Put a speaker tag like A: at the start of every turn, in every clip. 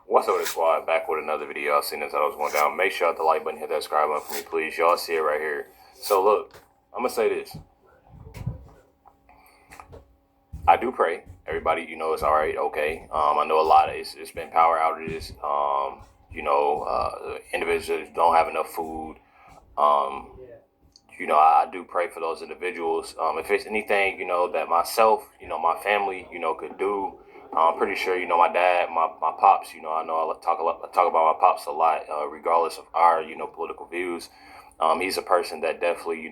A: What's up, squad? Back with another video. I've seen as I was going down. Make sure you hit the like button, hit that subscribe button for me, please. Y'all see it right here. So look, I'm gonna say this. I do pray. Everybody, it's all right, okay. I know a lot of it's been power outages. Individuals don't have enough food. I do pray for those individuals. If it's anything, that myself, my family, could do. I'm pretty sure, my dad, my pops, I know I talk about my pops a lot, regardless of our, political views. He's a person that definitely,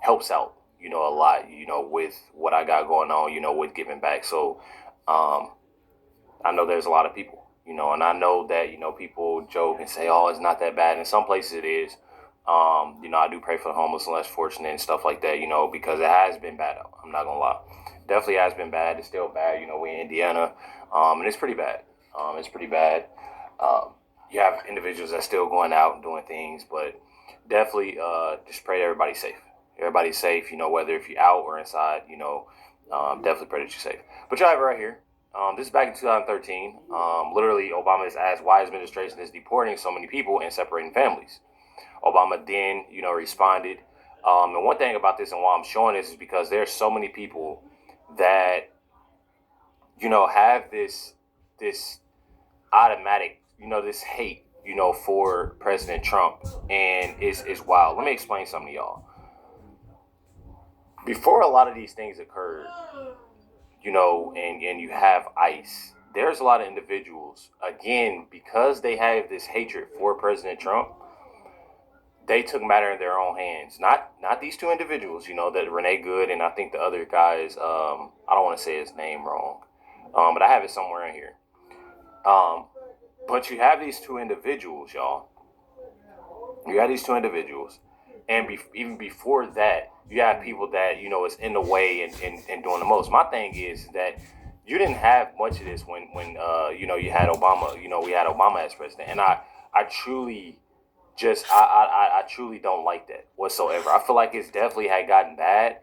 A: helps out, a lot, with what I got going on, with giving back. So, I know there's a lot of people, and I know that, people joke and say, oh, it's not that bad. In some places it is. I do pray for the homeless and less fortunate and stuff like that, because it has been bad. I'm not gonna lie. Definitely has been bad. It's still bad. We're in Indiana, and it's pretty bad. It's pretty bad. You have individuals that still going out and doing things, but definitely just pray that everybody's safe. Everybody's safe, whether if you're out or inside, definitely pray that you're safe. But you have it right here. This is back in 2013. Literally, Obama is asked why his administration is deporting so many people and separating families. Obama then, responded. And one thing about this and why I'm showing this is because there's so many people that, have this automatic, this hate, for President Trump. And it's wild. Let me explain something to y'all. Before a lot of these things occurred, and you have ICE, there's a lot of individuals, again, because they have this hatred for President Trump, they took matter in their own hands. Not these two individuals, that Renee Good and I think the other guy is, I don't want to say his name wrong, but I have it somewhere in here. But you have these two individuals, y'all. You have these two individuals. And even before that, you have people that, is in the way and doing the most. My thing is that you didn't have much of this when you had Obama, we had Obama as president. And I truly I truly don't like that whatsoever. I feel like it's definitely had gotten bad,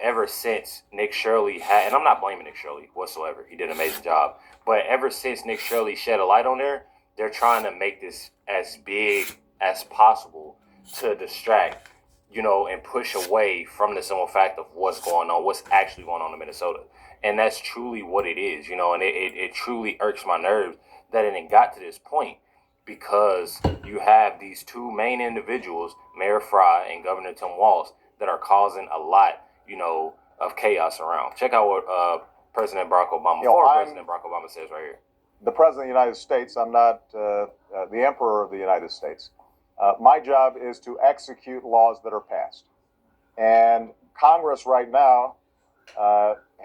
A: ever since Nick Shirley had, and I'm not blaming Nick Shirley whatsoever. He did an amazing job. But ever since Nick Shirley shed a light on there, they're trying to make this as big as possible to distract, and push away from the simple fact of what's going on, what's actually going on in Minnesota. And that's truly what it is, and it truly irks my nerves that it got to this point. Because you have these two main individuals, Mayor Fry and Governor Tim Walz, that are causing a lot, of chaos around. Check out what President Barack Obama says right here.
B: The President of the United States. I'm not the Emperor of the United States. My job is to execute laws that are passed. And Congress right now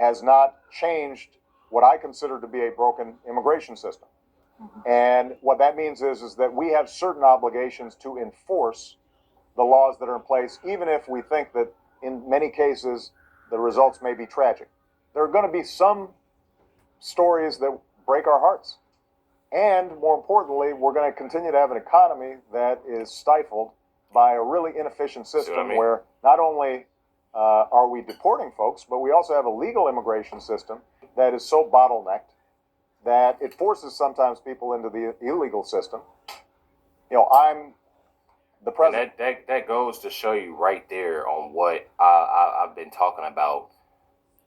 B: has not changed what I consider to be a broken immigration system. And what that means is that we have certain obligations to enforce the laws that are in place, even if we think that in many cases the results may be tragic. There are going to be some stories that break our hearts. And more importantly, we're going to continue to have an economy that is stifled by a really inefficient system where not only are we deporting folks, but we also have a legal immigration system that is so bottlenecked that it forces sometimes people into the illegal system. I'm the president.
A: And that goes to show you right there on what I've been talking about,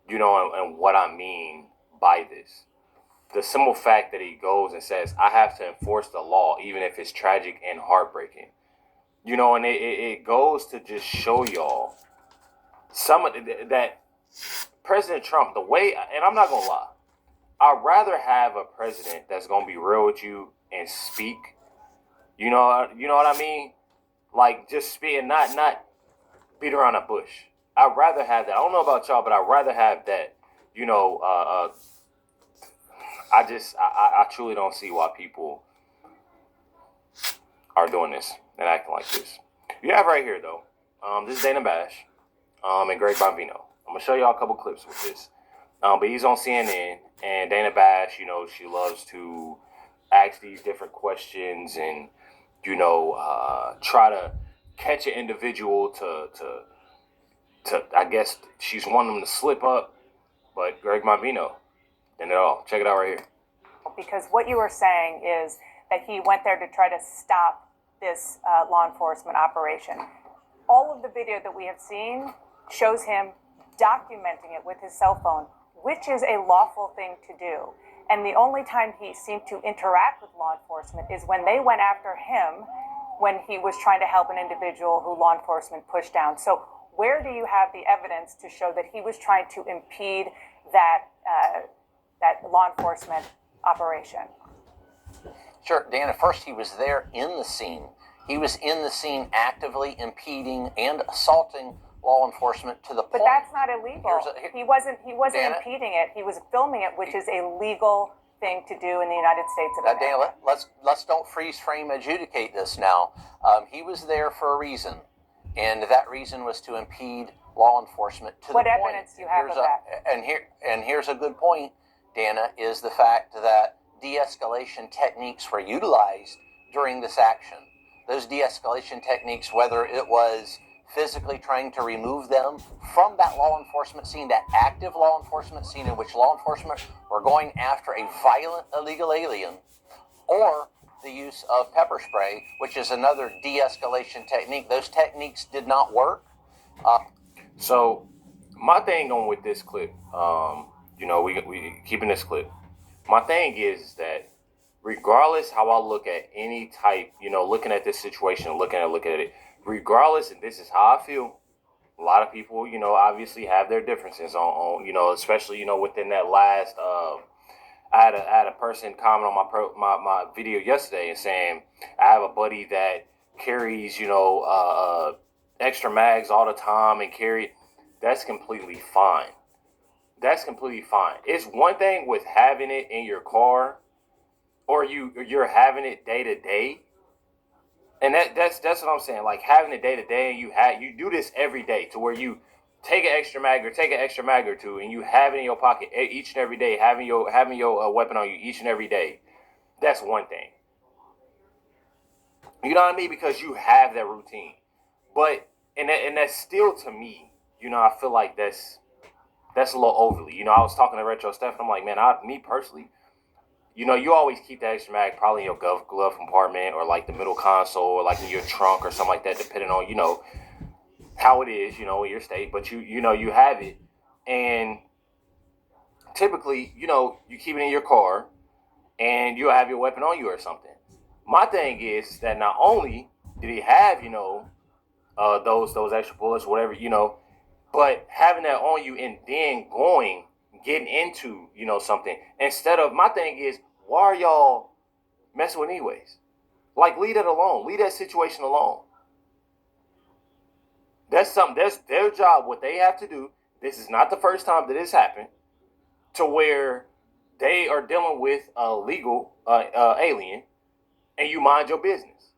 A: and what I mean by this. The simple fact that he goes and says, I have to enforce the law, even if it's tragic and heartbreaking. And it goes to just show y'all some of that President Trump, the way, and I'm not going to lie, I'd rather have a president that's gonna be real with you and speak. You know what I mean? Like just speak and not beat around the bush. I'd rather have that. I don't know about y'all, but I'd rather have that. I truly don't see why people are doing this and acting like this. You have right here though. This is Dana Bash, and Greg Bambino. I'm gonna show y'all a couple clips with this. But he's on CNN, and Dana Bash, she loves to ask these different questions and, try to catch an individual I guess she's wanting them to slip up, but Greg Monvino did it all. Check it out right here.
C: Because what you were saying is that he went there to try to stop this law enforcement operation. All of the video that we have seen shows him documenting it with his cell phone, which is a lawful thing to do. And the only time he seemed to interact with law enforcement is when they went after him when he was trying to help an individual who law enforcement pushed down. So where do you have the evidence to show that he was trying to impede that law enforcement operation?
D: Sure, Dan, at first he was there in the scene. He was in the scene actively impeding and assaulting law enforcement to the point.
C: But that's not illegal. He wasn't
D: Dan,
C: impeding it. He was filming it, which is a legal thing to do in the United States of America.
D: Dan, let's don't freeze frame adjudicate this now. He was there for a reason, and that reason was to impede law enforcement to
C: What
D: the point.
C: What evidence do you have of that?
D: And here's a good point, Dana, is the fact that de-escalation techniques were utilized during this action. Those de-escalation techniques, whether it was physically trying to remove them from that law enforcement scene, that active law enforcement scene in which law enforcement were going after a violent illegal alien, or the use of pepper spray, which is another de-escalation technique. Those techniques did not work.
A: So my thing on with this clip, we keeping this clip. My thing is that regardless how I look at any type, looking at this situation, looking at it, regardless, and this is how I feel, a lot of people, obviously have their differences on especially, within that last, I had a person comment on my video yesterday and saying, I have a buddy that carries, extra mags all the time and that's completely fine. That's completely fine. It's one thing with having it in your car or you're having it day to day. And that's what I'm saying. Like having it day to day, and you do this every day to where you take an extra mag or two, and you have it in your pocket each and every day, having your weapon on you each and every day. That's one thing. You know what I mean? Because you have that routine. But and that's still to me, I feel like that's a little overly. I was talking to Retro Steph, and I'm like, man, me personally. You always keep that extra mag probably in your glove compartment or like the middle console or like in your trunk or something like that, depending on, how it is, in your state. But you have it. And typically, you keep it in your car and you'll have your weapon on you or something. My thing is that not only did he have, those extra bullets, whatever, but having that on you and then getting into, something. Instead of, my thing is, why are y'all messing with anyways? Like, leave that alone. Leave that situation alone. That's their job, what they have to do. This is not the first time that this happened, to where they are dealing with a legal alien, and you mind your business.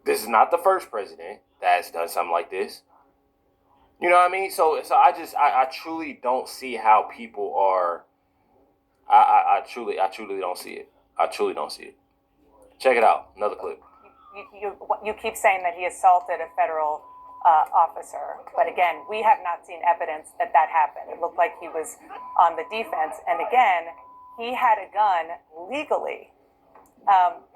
A: This is not the first president that has done something like this. You know what I mean? So I truly don't see how people are. I truly don't see it. I truly don't see it. Check it out. Another clip.
C: You keep saying that he assaulted a federal officer, but again, we have not seen evidence that happened. It looked like he was on the defense, and again, he had a gun legally.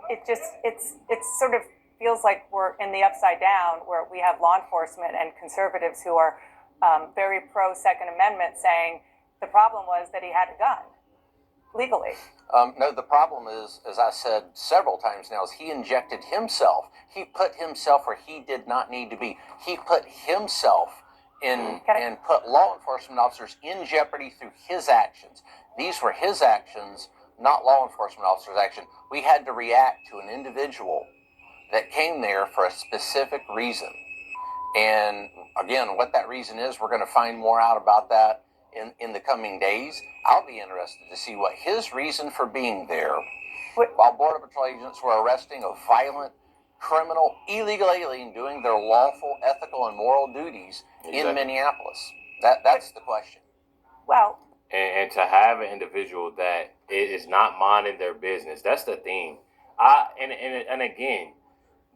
C: It sort of feels like we're in the upside down, where we have law enforcement and conservatives who are very pro Second Amendment saying the problem was that he had a gun legally.
D: No, the problem is, as I said several times now, is he injected himself. He put himself where he did not need to be. He put himself in and put law enforcement officers in jeopardy through his actions. These were his actions, not law enforcement officers' action. We had to react to an individual that came there for a specific reason. And again, what that reason is, we're going to find more out about that in the coming days. I'll be interested to see what his reason for being there, while Border Patrol agents were arresting a violent, criminal, illegal alien doing their lawful, ethical, and moral duties in Minneapolis. That's the question.
C: Well,
A: and to have an individual that is not minding their business, that's the thing. And again,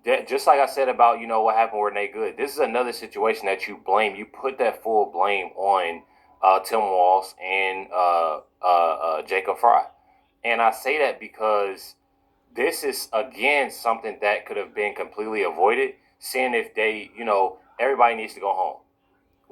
A: that, just like I said about, you know, what happened with Nate Good, this is another situation that you blame. You put that full blame on Tim Walz and Jacob Fry. And I say that because this is, again, something that could have been completely avoided, seeing if they, you know, everybody needs to go home.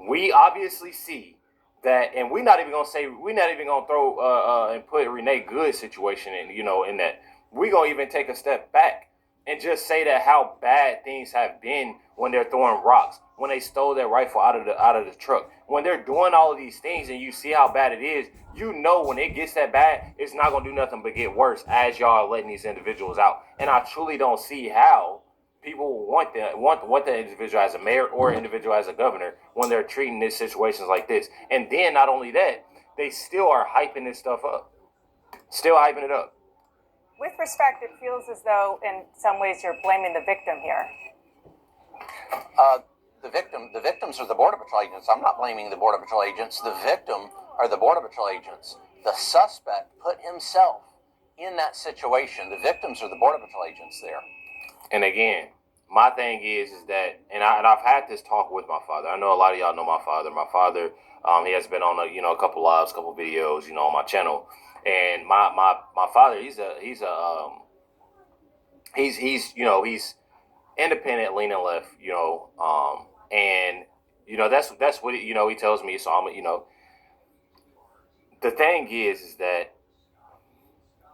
A: We obviously see that, and we're not even going to throw and put Renee Good's situation in, you know, in that. We're going to even take a step back and just say that how bad things have been when they're throwing rocks, when they stole their rifle out of the truck, when they're doing all of these things, and you see how bad it is. You know, when it gets that bad, it's not going to do nothing but get worse as y'all are letting these individuals out. And I truly don't see how people want the individual as a mayor or individual as a governor when they're treating these situations like this. And then not only that, they still are hyping this stuff up. Still hyping it up.
C: With respect, it feels as though in some ways you're blaming the victim here.
D: The victims are the Border Patrol agents. I'm not blaming the Border Patrol agents. The victim are the Border Patrol agents. The suspect put himself in that situation. The victims are the Border Patrol agents there.
A: And again, my thing is that, and I've had this talk with my father. I know a lot of y'all know my father. My father, he has been on a couple lives, a couple videos, you know, on my channel. And my father, he's independent, leaning left, you know, and you know that's what he tells me. So I'm, the thing is that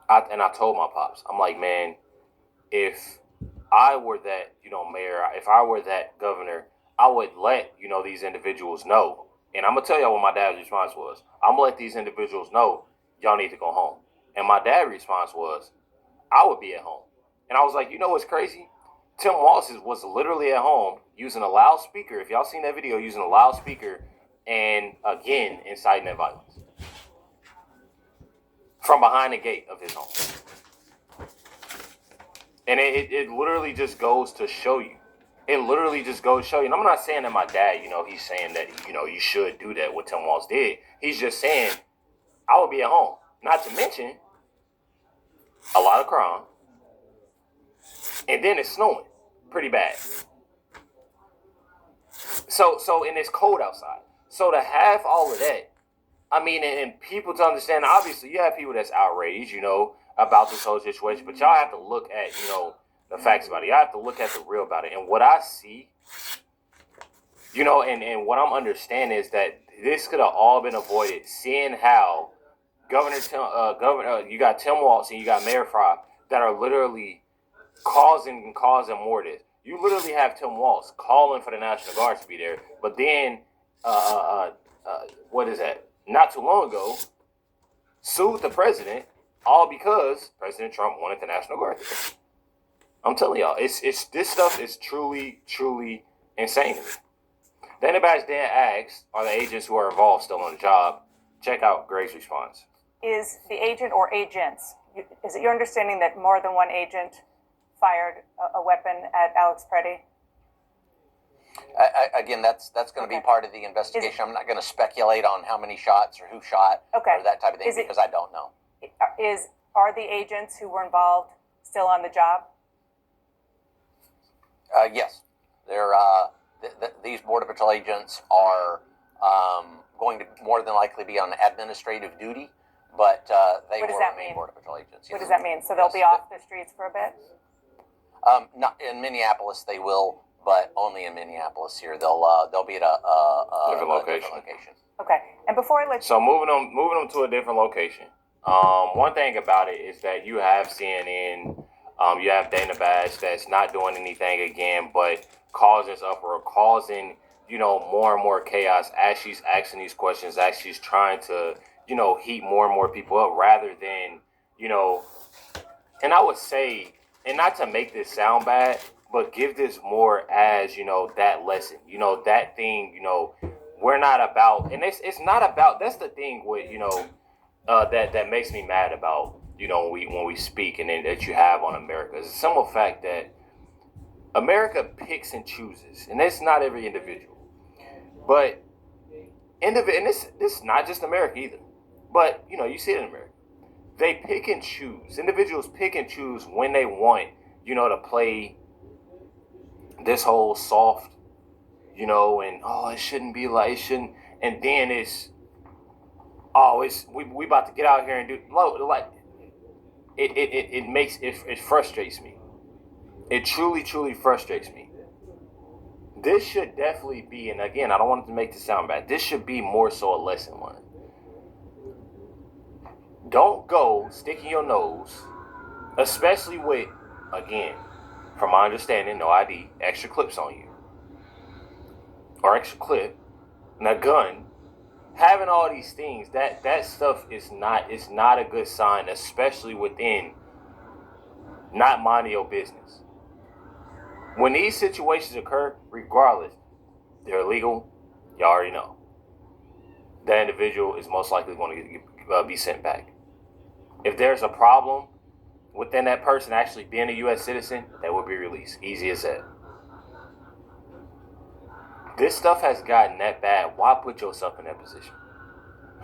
A: I told my pops, I'm like, man, if I were that, mayor, if I were that governor, I would let, these individuals know. And I'm going to tell y'all what my dad's response was. I'm going to let these individuals know y'all need to go home. And my dad's response was, I would be at home. And I was like, you know what's crazy? Tim Walz was literally at home using a loudspeaker. If y'all seen that video, using a loudspeaker and, again, inciting that violence. From behind the gate of his home. And it literally just goes to show you. It literally just goes to show you. And I'm not saying that my dad, he's saying that, you should do that, what Tim Walz did. He's just saying, I would be at home. Not to mention, a lot of crime. And then it's snowing pretty bad. So and it's cold outside. So to have all of that, I mean, and people to understand, obviously, you have people that's outraged, about this whole situation, but y'all have to look at, the facts about it. Y'all have to look at the real about it. And what I see, and what I'm understanding is that this could have all been avoided, seeing how you got Tim Walz and you got Mayor Fry that are literally causing more of this. You literally have Tim Walz calling for the National Guard to be there, but then, what is that? Not too long ago, sued the president, all because President Trump wanted the National Guard there. I'm telling y'all, it's this stuff is truly, truly insane to me. Dana Bash Dan asks, are the agents who are involved still on the job? Check out Greg's response.
C: Is the agent or agents, is it your understanding that more than one agent fired a weapon at Alex Preddy?
D: Again, that's going to be part of the investigation. I'm not going to speculate on how many shots or who shot or that type of thing because I don't know.
C: Are the agents who were involved still on the job?
D: Yes, they're these Border Patrol agents are going to more than likely be on administrative duty, but they will remain Border Patrol agents. Yes.
C: What does that mean? So they'll be off the streets for a bit?
D: Not in Minneapolis, they will, but only in Minneapolis. Here, they'll be at a
A: different location.
C: Okay, and before I let
A: so moving them to a different location. One thing about it is that you have CNN, you have Dana Bash that's not doing anything again, but causing uproar, causing more and more chaos as she's asking these questions, as she's trying to heat more and more people up, rather than and I would say, and not to make this sound bad, but give this more as that lesson, that thing, we're not about, and it's not about. That's the thing with that makes me mad about when we speak, and then that you have on America. It's the simple fact that America picks and chooses, and it's not every individual, but and this is not just America either, but you see it in America. They pick and choose. Individuals pick and choose when they want to play this whole soft, you know, and oh, it shouldn't be like, it shouldn't, and then it's, oh, it's we about to get out here and do like it makes it frustrates me. It truly frustrates me. This should definitely be, and again, I don't want it to make this sound bad. This should be more so a lesson learned. Don't go sticking your nose, especially with, again, from my understanding, no ID, extra clips on you, or extra clip, and a gun. Having all these things, that stuff is not a good sign, especially within not minding your business. When these situations occur, regardless, they're illegal. You already know. That individual is most likely going to be sent back. If there's a problem within that person actually being a U.S. citizen, that will be released. Easy as that. This stuff has gotten that bad. Why put yourself in that position?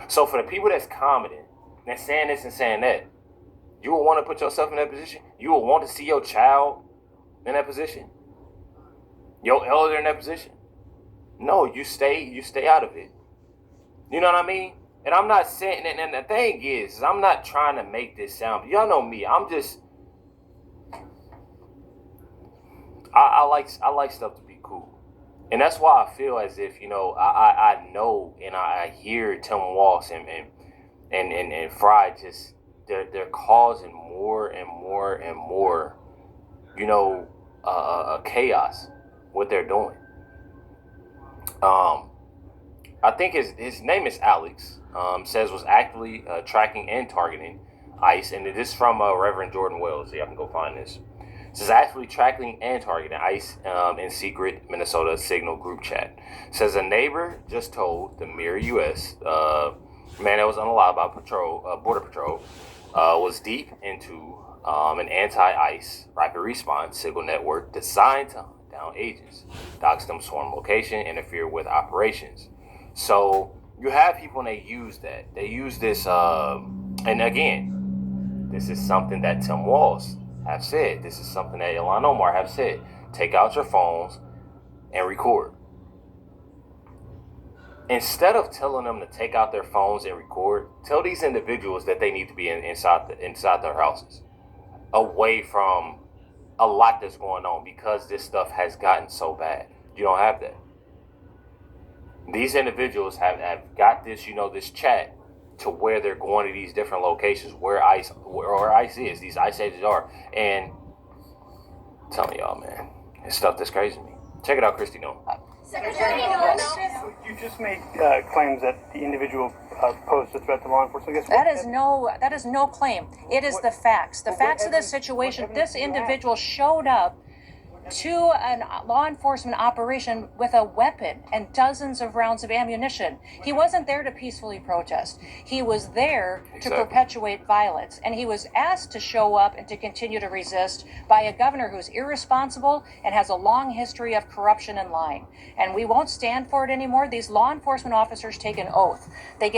A: So for the people that's commenting, that's saying this and saying that, you will want to put yourself in that position? You will want to see your child in that position? Your elder in that position? No, you stay out of it. You know what I mean? And I'm not saying, and the thing is I'm not trying to make this sound, y'all know me, I'm just, I like stuff to be cool. And that's why I feel as if, you know, I know and I hear Tim Walz and Fry just, they're causing more and more, you know, chaos, what they're doing. I think his name is Alex, says was actively tracking and targeting ICE, and it is from Reverend Jordan Wells, so y'all can go find this. It says actively tracking and targeting ICE in secret Minnesota Signal group chat. It says a neighbor just told the Mirror US, man that was unalive by Border Patrol, was deep into an anti-ICE rapid response signal network designed to hunt down agents, dox them swarm location, interfere with operations. So you have people and they use that. They use this, and again, this is something that Tim Walz have said. This is something that Ilhan Omar have said. Take out your phones and record. Instead of telling them to take out their phones and record, tell these individuals that they need to be inside their houses, away from a lot that's going on, because this stuff has gotten so bad. You don't have that. These individuals have got this, you know, this chat to where they're going to these different locations where ICE is, these ICE agents are, and I'm telling y'all, man, it's stuff that's crazy to me. Check it out, Christy Noem.
E: You just made claims that the individual posed a threat to law enforcement. I guess
F: That is no claim. It is the facts. The facts of this situation. This individual showed up to a law enforcement operation with a weapon and dozens of rounds of ammunition. He wasn't there to peacefully protest. He was there to perpetuate violence. And he was asked to show up and to continue to resist by a governor who's irresponsible and has a long history of corruption and lying. And we won't stand for it anymore. These law enforcement officers take an oath. They get